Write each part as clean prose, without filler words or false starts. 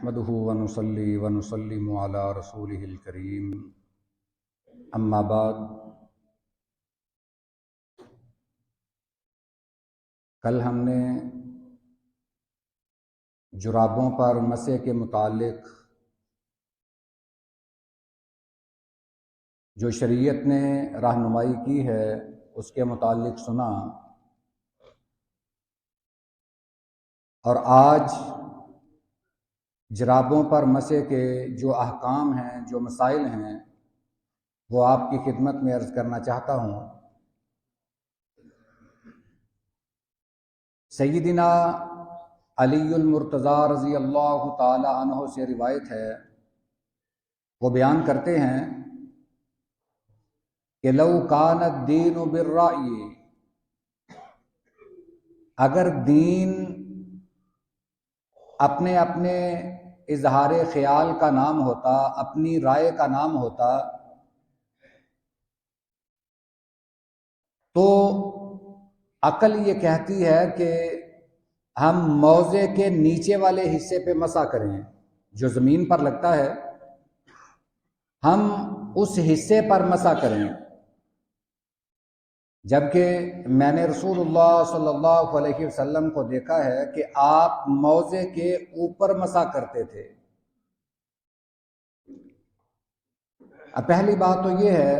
نحمده ونصلي ونسلم على رسوله الكريم اما بعد۔ کل ہم نے جرابوں پر مسح کے متعلق جو شریعت نے رہنمائی کی ہے اس کے متعلق سنا، اور آج جرابوں پر مسح کے جو احکام ہیں، جو مسائل ہیں، وہ آپ کی خدمت میں عرض کرنا چاہتا ہوں۔ سیدنا علی المرتضیٰ رضی اللہ تعالی عنہ سے روایت ہے، وہ بیان کرتے ہیں کہ لو کان الدین بالرأی، اگر دین اپنے اپنے اظہار خیال کا نام ہوتا، اپنی رائے کا نام ہوتا، تو عقل یہ کہتی ہے کہ ہم موضع کے نیچے والے حصے پہ مسح کریں، جو زمین پر لگتا ہے ہم اس حصے پر مسح کریں، جبکہ میں نے رسول اللہ صلی اللہ علیہ وسلم کو دیکھا ہے کہ آپ موضع کے اوپر مسح کرتے تھے۔ اب پہلی بات تو یہ ہے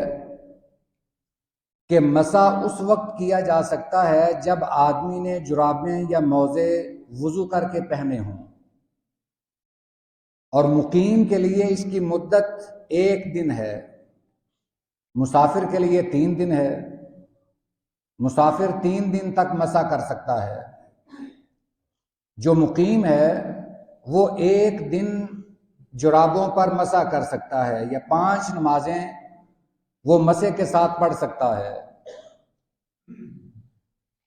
کہ مسح اس وقت کیا جا سکتا ہے جب آدمی نے جرابیں یا موزے وضو کر کے پہنے ہوں، اور مقیم کے لیے اس کی مدت 1 دن ہے، مسافر کے لیے 3 دن ہے، مسافر 3 دن تک مسح کر سکتا ہے۔ جو مقیم ہے وہ 1 دن جرابوں پر مسح کر سکتا ہے، یا 5 نمازیں وہ مسح کے ساتھ پڑھ سکتا ہے۔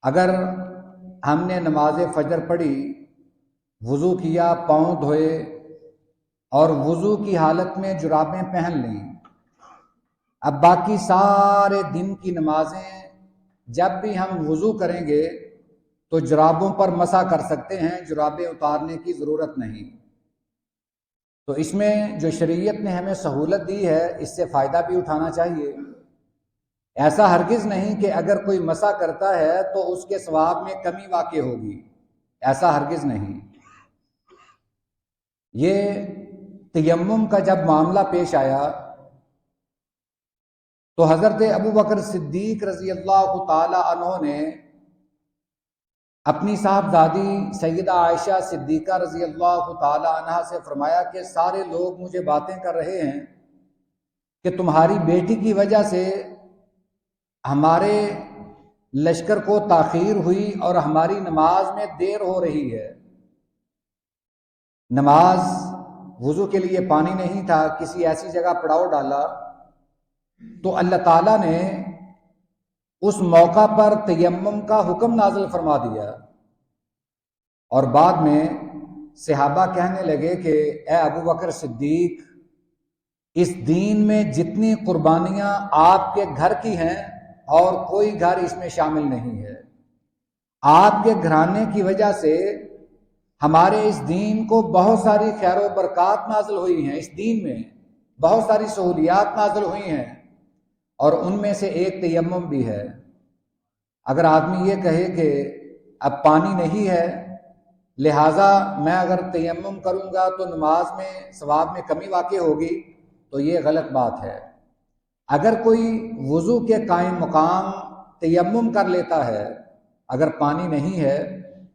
اگر ہم نے نماز فجر پڑھی، وضو کیا، پاؤں دھوئے اور وضو کی حالت میں جرابیں پہن لیں، اب باقی سارے دن کی نمازیں جب بھی ہم وضو کریں گے تو جرابوں پر مسح کر سکتے ہیں، جرابیں اتارنے کی ضرورت نہیں۔ تو اس میں جو شریعت نے ہمیں سہولت دی ہے، اس سے فائدہ بھی اٹھانا چاہیے۔ ایسا ہرگز نہیں کہ اگر کوئی مسح کرتا ہے تو اس کے ثواب میں کمی واقع ہوگی، ایسا ہرگز نہیں۔ یہ تیمم کا جب معاملہ پیش آیا تو حضرت ابوبکر صدیق رضی اللہ تعالی عنہ نے اپنی صاحبزادی سیدہ عائشہ صدیقہ رضی اللہ تعالی عنہا سے فرمایا کہ سارے لوگ مجھے باتیں کر رہے ہیں کہ تمہاری بیٹی کی وجہ سے ہمارے لشکر کو تاخیر ہوئی اور ہماری نماز میں دیر ہو رہی ہے۔ نماز وضو کے لیے پانی نہیں تھا، کسی ایسی جگہ پڑاؤ ڈالا تو اللہ تعالیٰ نے اس موقع پر تیمم کا حکم نازل فرما دیا، اور بعد میں صحابہ کہنے لگے کہ اے ابوبکر صدیق، اس دین میں جتنی قربانیاں آپ کے گھر کی ہیں اور کوئی گھر اس میں شامل نہیں ہے، آپ کے گھرانے کی وجہ سے ہمارے اس دین کو بہت ساری خیر و برکات نازل ہوئی ہیں، اس دین میں بہت ساری سہولیات نازل ہوئی ہیں، اور ان میں سے ایک تیمم بھی ہے۔ اگر آدمی یہ کہے کہ اب پانی نہیں ہے لہٰذا میں اگر تیمم کروں گا تو نماز میں ثواب میں کمی واقع ہوگی، تو یہ غلط بات ہے۔ اگر کوئی وضو کے قائم مقام تیمم کر لیتا ہے، اگر پانی نہیں ہے،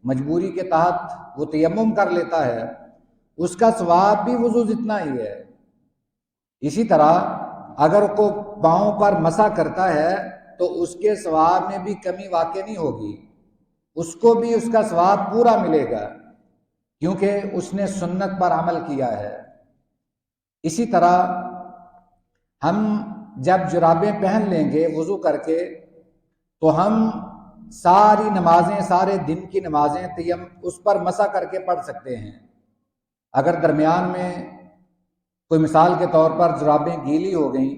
مجبوری کے تحت وہ تیمم کر لیتا ہے، اس کا ثواب بھی وضو جتنا ہی ہے۔ اسی طرح اگر کو پاؤں پر مسح کرتا ہے تو اس کے ثواب میں بھی کمی واقع نہیں ہوگی، اس کو بھی اس کا ثواب پورا ملے گا، کیونکہ اس نے سنت پر عمل کیا ہے۔ اسی طرح ہم جب جرابیں پہن لیں گے وضو کر کے تو ہم ساری نمازیں، سارے دن کی نمازیں اس پر مسح کر کے پڑھ سکتے ہیں۔ اگر درمیان میں کوئی مثال کے طور پر جرابیں گیلی ہو گئیں،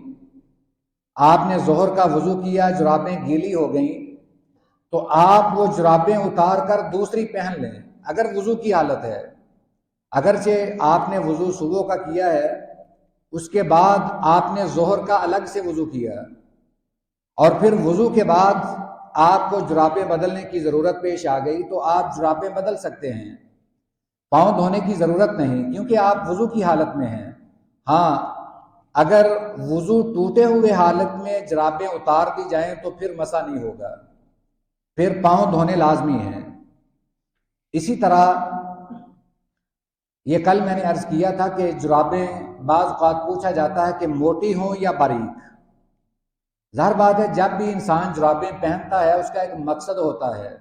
آپ نے ظہر کا وضو کیا، جرابیں گیلی ہو گئیں، تو آپ وہ جرابیں اتار کر دوسری پہن لیں، اگر وضو کی حالت ہے۔ اگرچہ آپ نے وضو صبح کا کیا ہے، اس کے بعد آپ نے ظہر کا الگ سے وضو کیا، اور پھر وضو کے بعد آپ کو جرابیں بدلنے کی ضرورت پیش آ گئی، تو آپ جرابیں بدل سکتے ہیں، پاؤں دھونے کی ضرورت نہیں، کیونکہ آپ وضو کی حالت میں ہیں۔ ہاں، اگر وضو ٹوٹے ہوئے حالت میں جرابیں اتار دی جائیں تو پھر مسح نہیں ہوگا، پھر پاؤں دھونے لازمی ہیں۔ اسی طرح یہ کل میں نے عرض کیا تھا کہ جرابیں بعض اوقات پوچھا جاتا ہے کہ موٹی ہوں یا باریک۔ ظاہر بات ہے جب بھی انسان جرابیں پہنتا ہے اس کا ایک مقصد ہوتا ہے،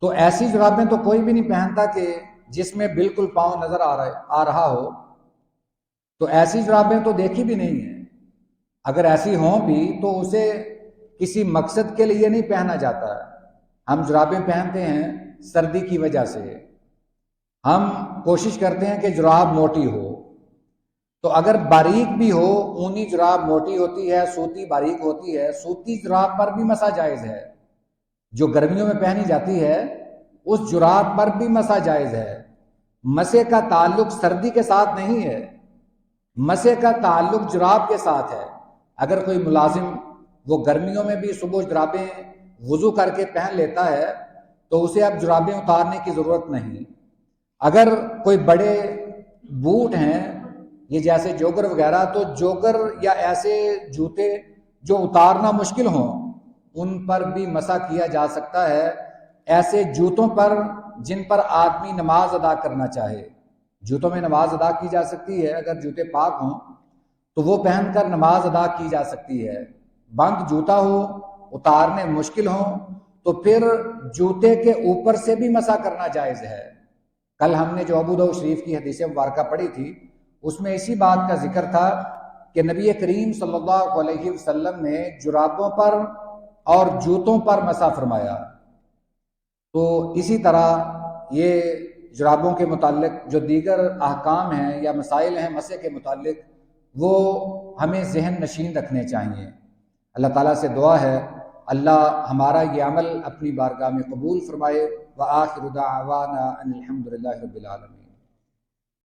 تو ایسی جرابیں تو کوئی بھی نہیں پہنتا کہ جس میں بالکل پاؤں نظر آ رہا ہو، تو ایسی جرابیں تو دیکھی بھی نہیں ہیں۔ اگر ایسی ہوں بھی تو اسے کسی مقصد کے لیے نہیں پہنا جاتا ہے۔ ہم جرابیں پہنتے ہیں سردی کی وجہ سے، ہم کوشش کرتے ہیں کہ جراب موٹی ہو، تو اگر باریک بھی ہو، اونی جراب موٹی ہوتی ہے، سوتی باریک ہوتی ہے، سوتی جراب پر بھی مسح جائز ہے، جو گرمیوں میں پہنی جاتی ہے اس جراب پر بھی مسح جائز ہے۔ مسح کا تعلق سردی کے ساتھ نہیں ہے، مسح کا تعلق جراب کے ساتھ ہے۔ اگر کوئی ملازم وہ گرمیوں میں بھی صبح جرابیں وضو کر کے پہن لیتا ہے تو اسے اب جرابیں اتارنے کی ضرورت نہیں۔ اگر کوئی بڑے بوٹ ہیں یہ جیسے جوگر وغیرہ، تو جوگر یا ایسے جوتے جو اتارنا مشکل ہوں ان پر بھی مسح کیا جا سکتا ہے، ایسے جوتوں پر جن پر آدمی نماز ادا کرنا چاہے، جوتوں میں نماز ادا کی جا سکتی ہے، اگر جوتے پاک ہوں تو وہ پہن کر نماز ادا کی جا سکتی ہے۔ بند جوتا ہو، اتارنے مشکل ہوں، تو پھر جوتے کے اوپر سے بھی مسح کرنا جائز ہے۔ کل ہم نے جو ابو داؤد شریف کی حدیث مبارکہ پڑھی تھی اس میں اسی بات کا ذکر تھا کہ نبی کریم صلی اللہ علیہ وسلم نے جرابوں پر اور جوتوں پر مسح فرمایا۔ تو اسی طرح یہ جرابوں کے متعلق جو دیگر احکام ہیں یا مسائل ہیں مسح کے متعلق، وہ ہمیں ذہن نشین رکھنے چاہیے۔ اللہ تعالیٰ سے دعا ہے اللہ ہمارا یہ عمل اپنی بارگاہ میں قبول فرمائے۔ وآخر دعوانا ان الحمد للہ رب العالمین۔